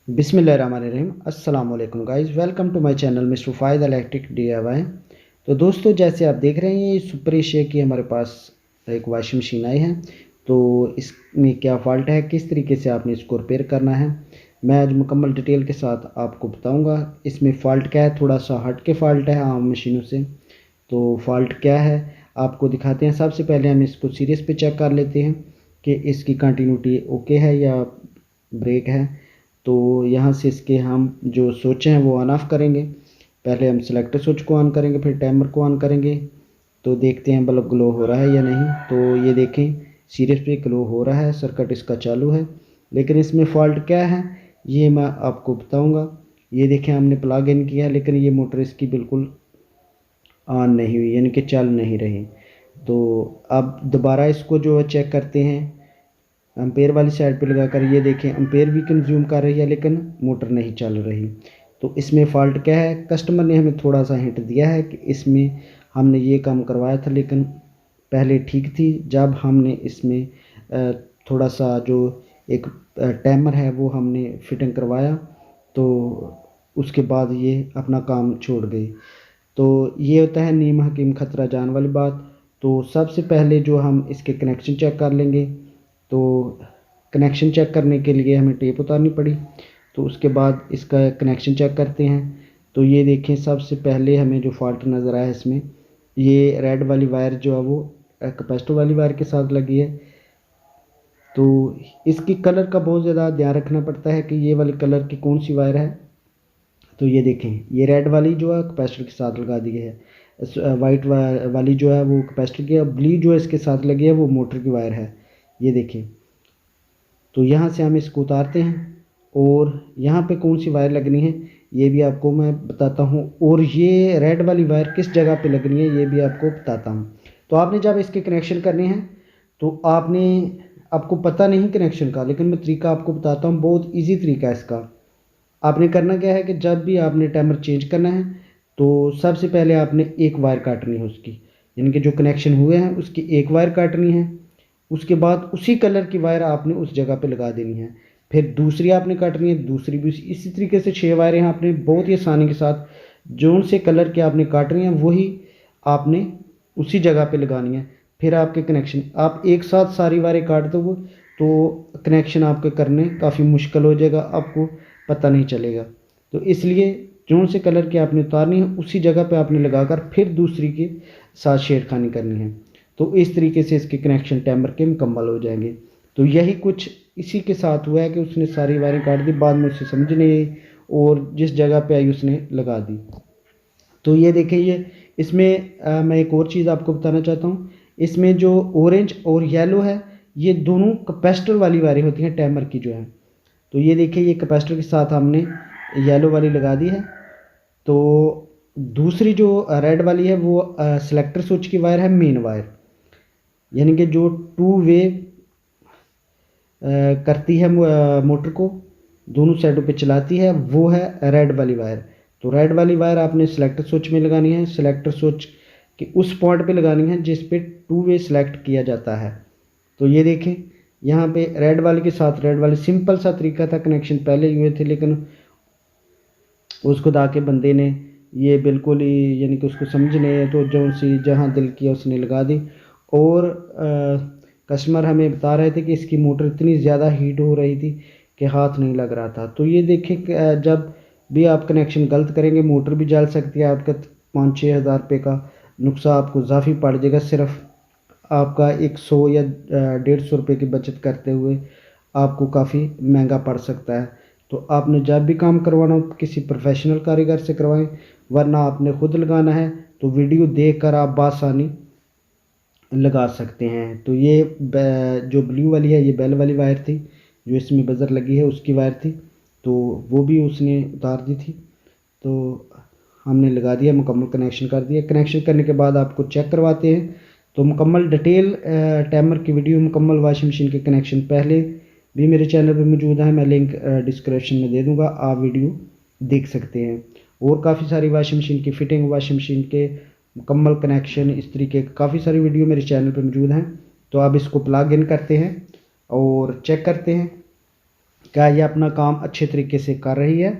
बिस्मिल्लाहिर्रहमानिर्रहीम। अस्सलाम वालेकुम guys, welcome to my channel mister Fayad electric DIY। तो दोस्तों, जैसे आप देख रहे हैं ये सुपर एशिया की हमारे पास एक वॉशिंग मशीन आई है। तो इसमें क्या फ़ॉल्ट है, किस तरीके से आपने इसको रिपेयर करना है, मैं आज मुकम्मल डिटेल के साथ आपको बताऊंगा। इसमें फ़ॉल्ट क्या है, थोड़ा सा हट के फ़ॉल्ट है आम मशीनों से। तो फ़ॉल्ट क्या है आपको दिखाते हैं। सबसे पहले हम इसको सीरीज़ पे चेक कर लेते हैं कि इसकी कंटिन्यूटी ओके है या ब्रेक है। तो यहाँ से इसके हम जो स्विच हैं वो ऑन ऑफ करेंगे। पहले हम सेलेक्टर स्विच को ऑन करेंगे, फिर टाइमर को ऑन करेंगे। तो देखते हैं बल्ब ग्लो हो रहा है या नहीं। तो ये देखें, सीरीज पे ग्लो हो रहा है, सर्किट इसका चालू है। लेकिन इसमें फ़ॉल्ट क्या है ये मैं आपको बताऊंगा। ये देखें, हमने प्लग इन किया लेकिन ये मोटर इसकी बिल्कुल ऑन नहीं हुई, यानी कि चल नहीं रही। तो अब दोबारा इसको जो है चेक करते हैं एम्पेयर वाली साइड पे लगाकर। ये देखें, एम्पेयर भी कंज्यूम कर रही है लेकिन मोटर नहीं चल रही। तो इसमें फ़ॉल्ट क्या है, कस्टमर ने हमें थोड़ा सा हिंट दिया है कि इसमें हमने ये काम करवाया था लेकिन पहले ठीक थी। जब हमने इसमें थोड़ा सा जो एक टाइमर है वो हमने फिटिंग करवाया तो उसके बाद ये अपना काम छोड़ गई। तो ये होता है नीम हकीम खतरा जान वाली बात। तो सबसे पहले जो हम इसके कनेक्शन चेक कर लेंगे। तो कनेक्शन चेक करने के लिए हमें टेप उतारनी पड़ी। तो उसके बाद इसका कनेक्शन चेक करते हैं। तो ये देखें, सबसे पहले हमें जो फॉल्ट नज़र आया इसमें, ये रेड वाली वायर जो है वो कैपेसिटर वाली वायर के साथ लगी है। तो इसकी कलर का बहुत ज़्यादा ध्यान रखना पड़ता है कि ये वाली कलर की कौन सी वायर है। तो ये देखें, ये रेड वाली जो है कैपेसिटर के साथ लगा दी है, वाइट वाली जो है वो कैपेसिटर की है, ब्लू जो है इसके साथ लगी है वो मोटर की वायर है। ये देखें। तो यहाँ से हम इसको उतारते हैं और यहाँ पे कौन सी वायर लगनी है ये भी आपको मैं बताता हूँ, और ये रेड वाली वायर किस जगह पे लगनी है ये भी आपको बताता हूँ। तो आपने जब इसके कनेक्शन करने हैं तो आपको पता नहीं कनेक्शन का, लेकिन मैं तरीका आपको बताता हूँ, बहुत इजी तरीका है इसका। आपने करना क्या है कि जब भी आपने टाइमर चेंज करना है तो सबसे पहले आपने एक वायर काटनी है उसकी, यानी कि जो कनेक्शन हुए हैं उसकी एक वायर काटनी है। उसके बाद उसी कलर की वायर आपने उस जगह पे लगा देनी है। फिर दूसरी आपने काटनी है, दूसरी भी इसी तरीके से 6 वायरें आपने बहुत ही आसानी के साथ जोन से कलर के आपने काटनी है वही आपने उसी जगह पे लगानी है। फिर आपके कनेक्शन आप एक साथ सारी वायरें काट दोगे तो कनेक्शन आपके करने काफ़ी मुश्किल हो जाएगा, आपको पता नहीं चलेगा। तो इसलिए जोन से कलर की आपने उतारनी है उसी जगह पे आपने लगाकर फिर दूसरी के साथ छेड़खानी करनी है। तो इस तरीके से इसके कनेक्शन टाइमर के मुकम्मल हो जाएंगे। तो यही कुछ इसी के साथ हुआ है कि उसने सारी वायरें काट दी, बाद में उसे समझ नहीं आई और जिस जगह पे आई उसने लगा दी। तो ये देखिए, ये इसमें मैं एक और चीज़ आपको बताना चाहता हूँ। इसमें जो ऑरेंज और येलो है ये दोनों कैपेसिटर वाली वायरें होती हैं टाइमर की जो है। तो ये देखिए, ये कैपेसिटर के साथ हमने येलो वाली लगा दी है। तो दूसरी जो रेड वाली है वो सेलेक्टर स्विच की वायर है, मेन वायर, यानी कि जो टू वे करती है मोटर को, दोनों साइडों पे चलाती है, वो है रेड वाली वायर। तो रेड वाली वायर आपने सेलेक्टर स्विच में लगानी है, सेलेक्टर स्विच के उस पॉइंट पे लगानी है जिस पे टू वे सेलेक्ट किया जाता है। तो ये देखें, यहाँ पे रेड वाली के साथ रेड वाली, सिंपल सा तरीका था, कनेक्शन पहले ही हुए थे लेकिन उस खुदा के बंदे ने ये बिल्कुल ही, यानी कि उसको समझ नहीं है तो जो सी जहाँ दिल किया उसने लगा दी। और कस्टमर हमें बता रहे थे कि इसकी मोटर इतनी ज़्यादा हीट हो रही थी कि हाथ नहीं लग रहा था। तो ये देखें कि जब भी आप कनेक्शन गलत करेंगे मोटर भी जल सकती है, आपका 5-6 हज़ार रुपये का नुकसान आपको इजाफी पड़ जाएगा। सिर्फ आपका 100 या 150 रुपये की बचत करते हुए आपको काफ़ी महंगा पड़ सकता है। तो आपने जब भी काम करवाना हो किसी प्रोफेशनल कारीगर से करवाएं, वरना आपने खुद लगाना है तो वीडियो देखकर आप बासानी लगा सकते हैं। तो ये जो ब्लू वाली है ये बेल वाली वायर थी, जो इसमें बजर लगी है उसकी वायर थी। तो वो भी उसने उतार दी थी। तो हमने लगा दिया, मुकम्मल कनेक्शन कर दिया। कनेक्शन करने के बाद आपको चेक करवाते हैं। तो मुकम्मल डिटेल टाइमर की वीडियो, मुकम्मल वॉशिंग मशीन के कनेक्शन पहले भी मेरे चैनल पे मौजूद है, मैं लिंक डिस्क्रिप्शन में दे दूँगा, आप वीडियो देख सकते हैं। और काफ़ी सारी वॉशिंग मशीन की फ़िटिंग, वॉशिंग मशीन के मुकम्मल कनेक्शन, इस तरीके काफ़ी सारी वीडियो मेरे चैनल पे मौजूद हैं। तो आप इसको प्लग इन करते हैं और चेक करते हैं क्या ये अपना काम अच्छे तरीके से कर रही है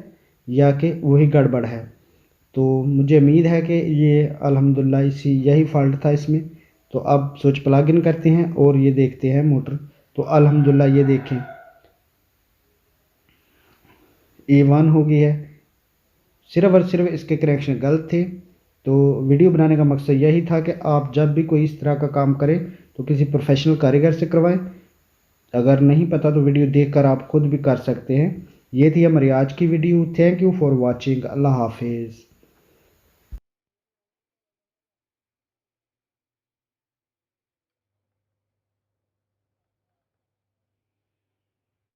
या कि वही गड़बड़ है। तो मुझे उम्मीद है कि ये अल्हम्दुलिल्लाह यही फॉल्ट था इसमें। तो अब स्विच प्लग इन करते हैं और ये देखते हैं मोटर। तो अल्हम्दुलिल्लाह ये देखें A1 हो गई है। सिर्फ और सिर्फ इसके कनेक्शन गलत थे। तो वीडियो बनाने का मकसद यही था कि आप जब भी कोई इस तरह का काम करें तो किसी प्रोफेशनल कारीगर से करवाएं। अगर नहीं पता तो वीडियो देखकर आप खुद भी कर सकते हैं। ये थी हमारी आज की video. Thank you for watching. अल्लाह हाफिज़।